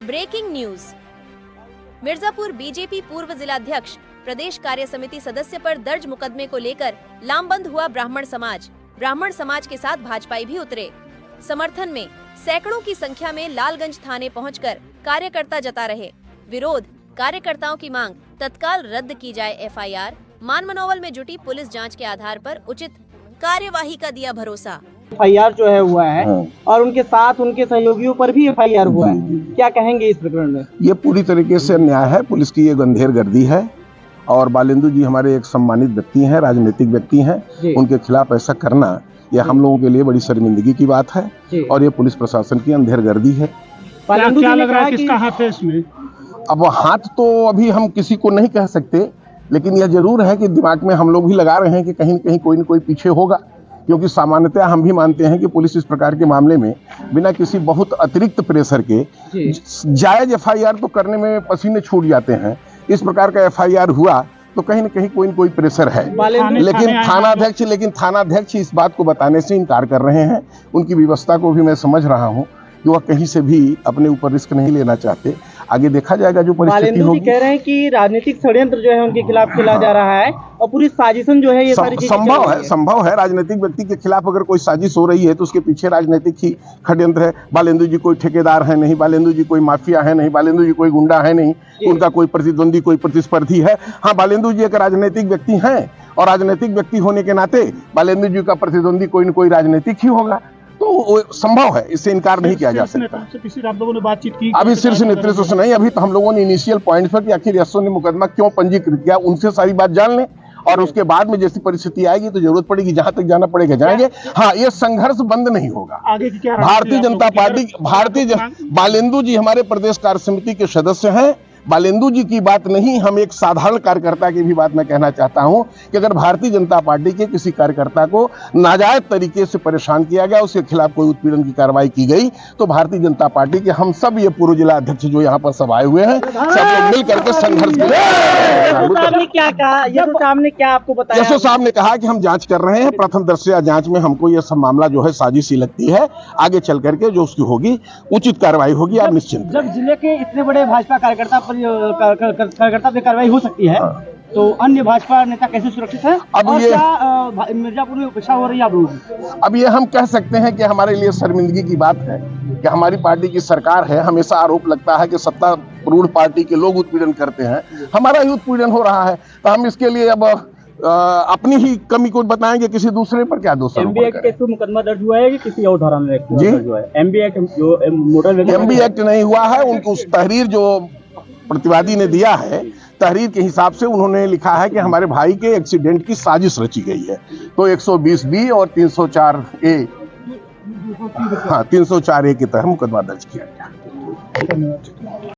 Breaking news. Mirzapur BJP पूर्व जिलाध्यक्ष प्रदेश कार्य समिति सदस्य पर दर्ज मुकदमे को लेकर लामबंद हुआ ब्राह्मण समाज। ब्राह्मण समाज के साथ भाजपाई भी उतरे। समर्थन में सैकड़ों की संख्या में लालगंज थाने पहुंचकर कार्यकर्ता जता रहे। विरोध, कार्यकर्ताओं की मांग तत्काल रद्द की जाए एफआईआर। मानमनौवल में जुटी पुलिस जांच के आधार पर उचित कार्यवाही का दिया भरोसा। एफआईआर जो है हुआ है और उनके साथ उनके सहयोगियों पर भी एफआईआर हुआ है, क्या कहेंगे इस प्रकरण में? ये पूरी तरीके से अन्याय है। पुलिस की ये गंभीर गर्दी है और बालेंदु जी हमारे एक सम्मानित व्यक्ति हैं, राजनीतिक व्यक्ति हैं। उनके खिलाफ ऐसा करना ये हम लोगों के लिए बड़ी शर्मिंदगी की बात है और ये पुलिस प्रशासन की अंधेर गर्दी है। क्या लग रहा है किसका हाथ है इसमें? अब हाथ तो अभी हम किसी को नहीं कह सकते, लेकिन यह जरूर है कि दिमाग में हम लोग भी लगा रहे हैं कि कहीं न कहीं कोई न कोई पीछे होगा, क्योंकि सामान्यतः हम भी मानते हैं कि पुलिस इस प्रकार के मामले में बिना किसी बहुत अतिरिक्त प्रेशर के जायज एफआईआर तो करने में पसीने छूट जाते हैं। इस प्रकार का एफआईआर हुआ तो कहीं न कहीं कोई न कोई प्रेशर है, लेकिन थानाध्यक्ष इस बात को बताने से इनकार कर रहे हैं। उनकी व्यवस्था को भी मैं समझ रहा हूं कि वह कहीं से भी अपने ऊपर रिस्क नहीं लेना चाहते। आगे देखा जाएगा जो परिस्थिति होगी। कह रहे हैं कि राजनीतिक षड्यंत्र जो है उनके खिलाफ खेला जा रहा है और पूरी साजिशन जो है ये सारी चीजें संभव है। राजनीतिक व्यक्ति के खिलाफ अगर कोई साजिश हो रही है तो उसके पीछे राजनीतिक ही षड्यंत्र है। बालेंदु जी कोई ठेकेदार है नहीं, बालेंदु जी कोई माफिया है नहीं, बालेंदु जी कोई गुंडा है नहीं, उनका कोई प्रतिद्वंदी कोई प्रतिस्पर्धी है। हाँ, बालेंदु जी एक राजनीतिक व्यक्ति हैं और राजनीतिक व्यक्ति होने के नाते बालेंदु जी का प्रतिद्वंदी कोई न कोई राजनीतिक ही होगा, तो संभव है, इससे इनकार नहीं किया जा सकता। आप लोगों ने बातचीत की? अभी शीर्ष नेतृत्व से नहीं, अभी तो हम लोगों ने इनिशियल पॉइंट पर कि आखिर एसओ ने मुकदमा क्यों पंजीकृत किया, उनसे सारी बात जान लें और उसके बाद में जैसी परिस्थिति आएगी तो जरूरत पड़ेगी जहां तक जाना पड़ेगा जाएंगे। हाँ, ये संघर्ष बंद नहीं होगा। आगे की क्या भारतीय जनता पार्टी बालेंदु जी हमारे प्रदेश कार्य समिति के सदस्य हैं। बालेंदु जी की बात नहीं, हम एक साधारण कार्यकर्ता की भी बात मैं कहना चाहता हूं कि अगर भारतीय जनता पार्टी के किसी कार्यकर्ता को नाजायज तरीके से परेशान किया गया, उसके खिलाफ कोई उत्पीड़न की कार्रवाई की गई, तो भारतीय जनता पार्टी के हम सब ये पूर्व जिला अध्यक्ष जो यहाँ पर सब आए हुए हैं, सब लोग मिल करके संघर्ष क्या कहा? यशो साहब ने क्या आपको बताया? यशो साहब ने कहा कि हम जांच कर रहे हैं। प्रथम दृष्टया जांच में हमको यह सब मामला जो है साजिश ही लगती है। आगे चल करके जो उसकी होगी उचित कार्रवाई होगी, आप निश्चिंत। जब जिले के इतने बड़े भाजपा कार्यकर्ता पे कार्रवाई हो सकती है तो अन्य भाजपा नेता कैसे सुरक्षित है? अब ये मिर्जापुर में उपेक्षा हो रही है आप लोगों की? अब ये हम कह सकते हैं कि हमारे लिए शर्मिंदगी की बात है कि हमारी पार्टी की सरकार है। हमेशा आरोप लगता है कि सत्तारूढ़ पार्टी के लोग उत्पीड़न करते हैं, हमारा ही उत्पीड़न हो रहा है, तो हम इसके लिए अब अपनी ही कमी को बताएंगे, किसी दूसरे पर क्या दोष? एमबी एक्ट के थ्रू मुकदमा दर्ज हुआ है कि किसी और धारा में दर्ज हुआ है? एमबी एक्ट जो मोटर एमबी एक्ट नहीं हुआ है। उनको उस तहरीर जो प्रतिवादी ने दिया है, तहरीर के हिसाब से उन्होंने लिखा है कि हमारे भाई के एक्सीडेंट की साजिश रची गई है, तो 120B और 304A, हाँ 304A के तहत मुकदमा दर्ज किया गया।